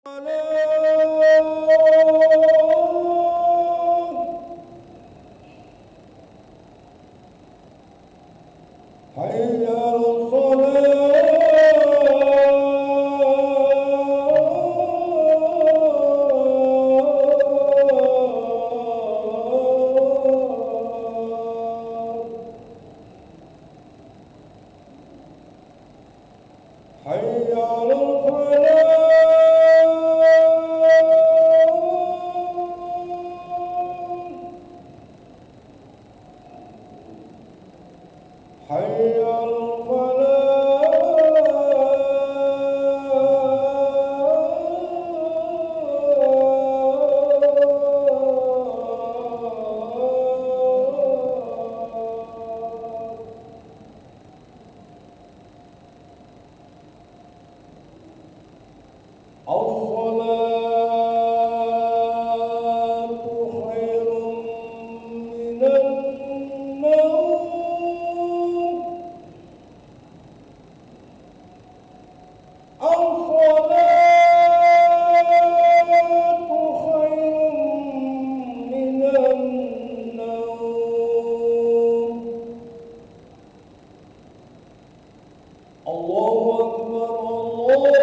حي على الصلاة. حي على الفلاح. حي على الله أكبر الله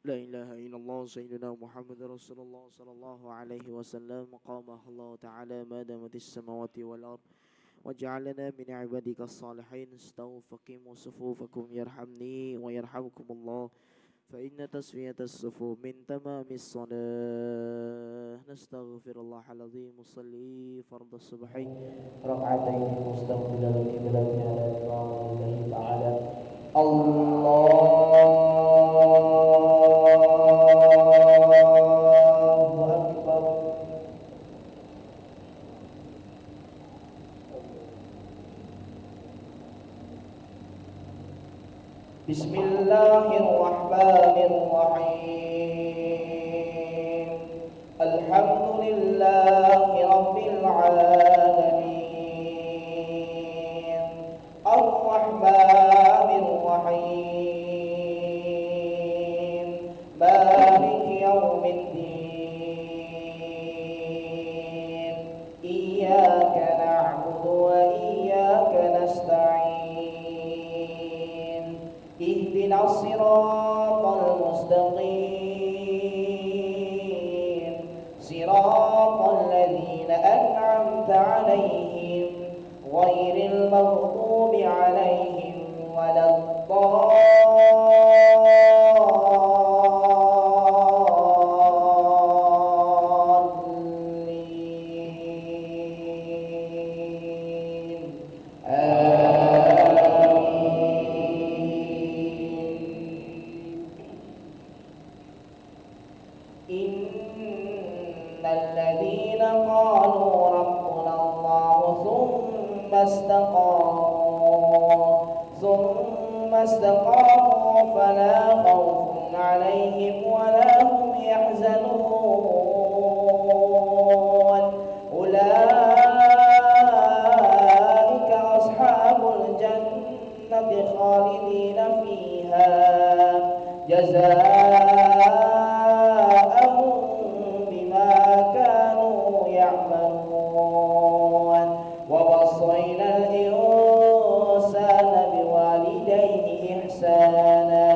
لا إله إلا الله سيدنا محمد رسول الله صلى الله عليه وسلم قامه الله تعالى ما دامت السماوات والأرض وجعلنا من عبادك الصالحين استوفقوا صفوفكم يرحمني ويرحمكم الله فإن تسوية الصفوف من تمام الصلاة نستغفر الله العظيم وصلي فرض الصبح ركعتين مستقبلا القبلة على الله تعالى الله أكبر. بسم الله الرحمن الرحيم الحمد لله رب العالمين الرحمن الرحيم مالك يوم الدين إياك نعبد وإياك نستعين اهدنا الصراط المستقيم صراط الذين أنعمت عليهم غير المغضوب عليهم ولا الضالين إن الذين قالوا ربنا الله ثم استقاموا فلا خوف عليهم ولا هم يحزنون أولئك أصحاب الجنة خالدين فيها جزاء بما كانوا يعملون ووصينا الإنسان بوالديه إحسانا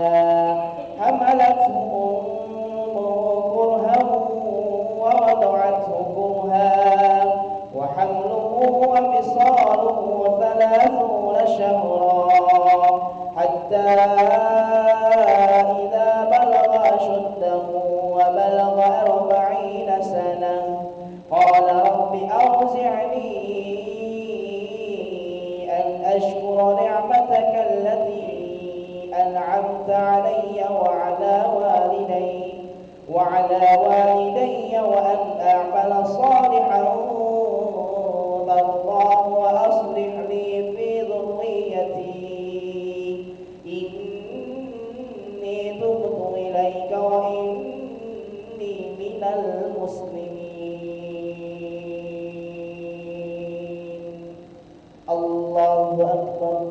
حملته أمه كرها ووضعته كرها وحمله وفصاله 30 شهرا حتى إذا بلغ أشده وبلغ 40 سنة قال رب أوزعني أن أشكر نعمتك التي أنعمت علي وعلى والدي وأن أعمل صالحا ترضاه وأصلح لي في ذريتي إني تبت إليك وإني من المسلمين. الله أكبر.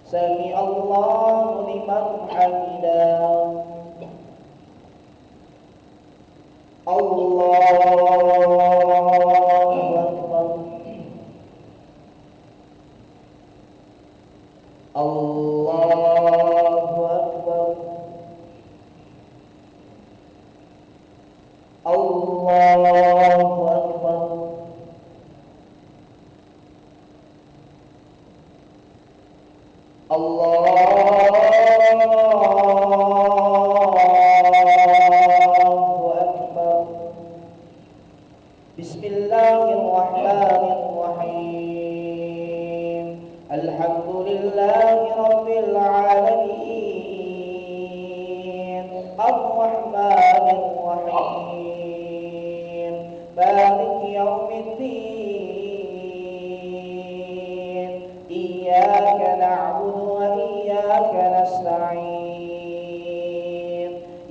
سمع الله لمن حمده. الله أكبر. الله أكبر. الله أكبر. الله أكبر. بسم الله الرحمن الرحيم الحمد لله رب العالمين الرحمن الرحيم مالك يوم الدين إياك نعبد وإياك نستعين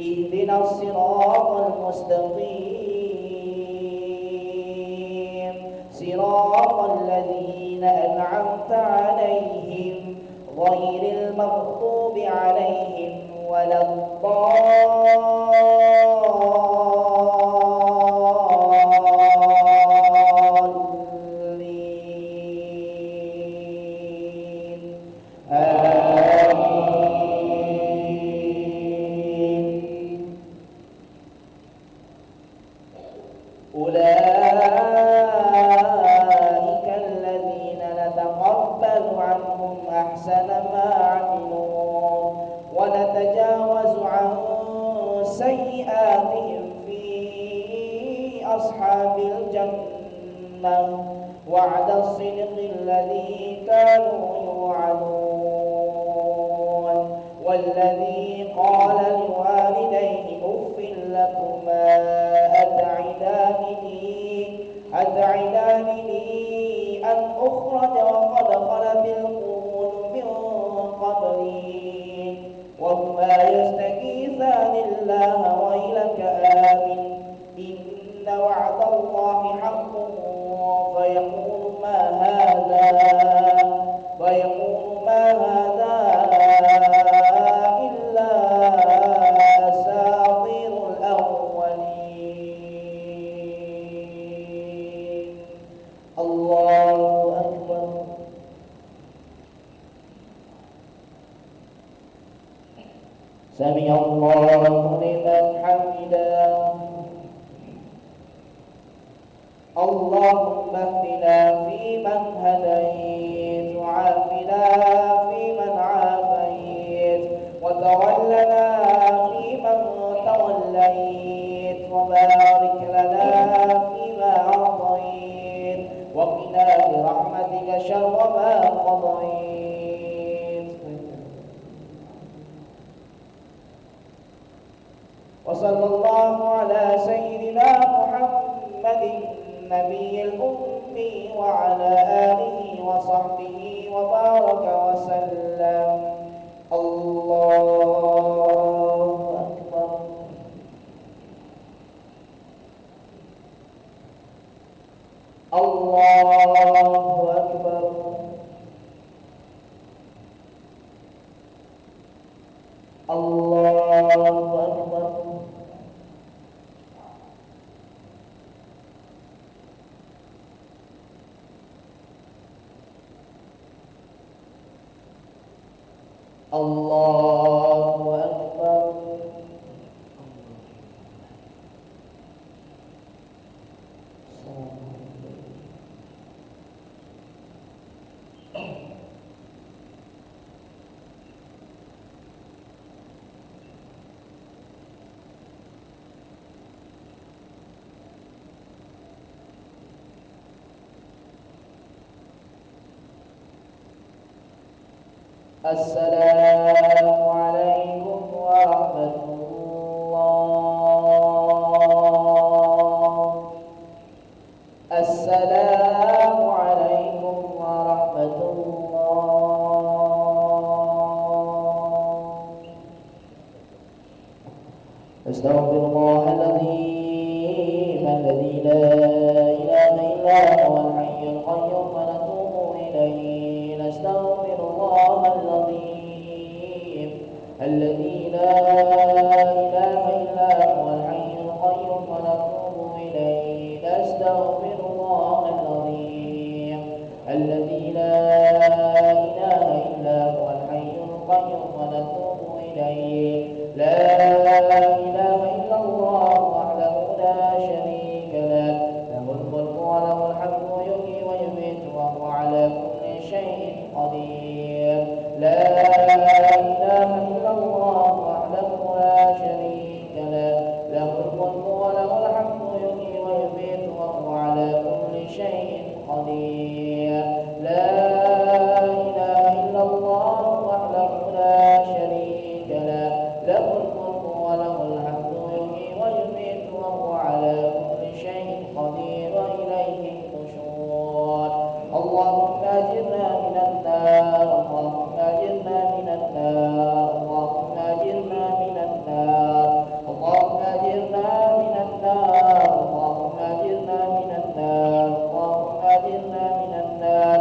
اهدنا الصراط المستقيم صراط الذين أنعمت عليهم غير المغضوب عليهم ولا الضالين. أحسن ما عملوا ونتجاوز عن سيئاتهم في أصحاب الجنة وعد الصدق الذي كانوا يوعدون والذي قال لوالديه أف لكما أتعدانني أن أخرج وقد خلت القرون من قبلي وهما يستغيثان الله ويلك آمن إن وعد الله حق فيقول ما هذا إلا أساطير الأولين. الله أكبر. سمع الله لمن حمده. اللهم اهدنا فيمن هديت وعافنا فيمن عافيت وتولنا فيمن توليت وبارك لنا فيما أعطيت وقنا برحمتك شر ما قضيت. وصلى الله على سيدنا محمد النبي الأمي وعلى آله وصحبه وبارك وسلم. الله أكبر. الله أكبر. الله أكبر. الله أكبر. السلام عليكم ورحمة الله. السلام عليكم ورحمة الله. أستغفر الله العظيم الذي لا إله إلا هو الحي القيوم ونتوب إليه. نستغفر الله العظيم الذي لا إله إلا هو الحي القيوم ونتوب إليه. نستغفر الله العظيم الذي لا إله إلا هو الحي القيوم ونتوب إليه. لا إله إلا الله وحده لا شريك له له الملك وله الحمد يحيي ويميت وهو على كل شيء قدير. لا إله إلا الله وحده لا شريك له له الملك وله الحمد يحيي ويميت وهو على كل شيء قدير. لا إله إلا الله وحده لا شريك له له الملك وله الحمد يحيي ويميت وهو على كل شيء قدير وإليه النشور. اللهم أجرنا من النار. اللهم أجرنا من النار. اللهم أجرنا من النار. اللهم أجرنا من النار. اللهم أجرنا من النار. اللهم أجرنا من النار.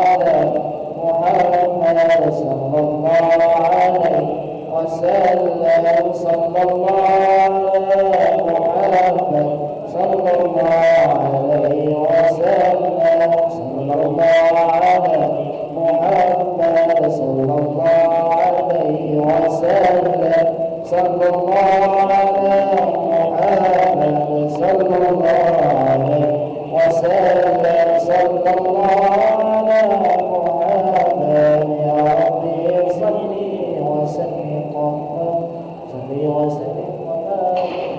على محمد صلى الله عليه وسلم صلى الله على محمد صلى الله عليه وسلم صلى الله على محمد صلى الله عليه وسلم صلى الله على محمد صلى الله عليه وسلم صلى الله على محمد يا ربي صل وسلم وبارك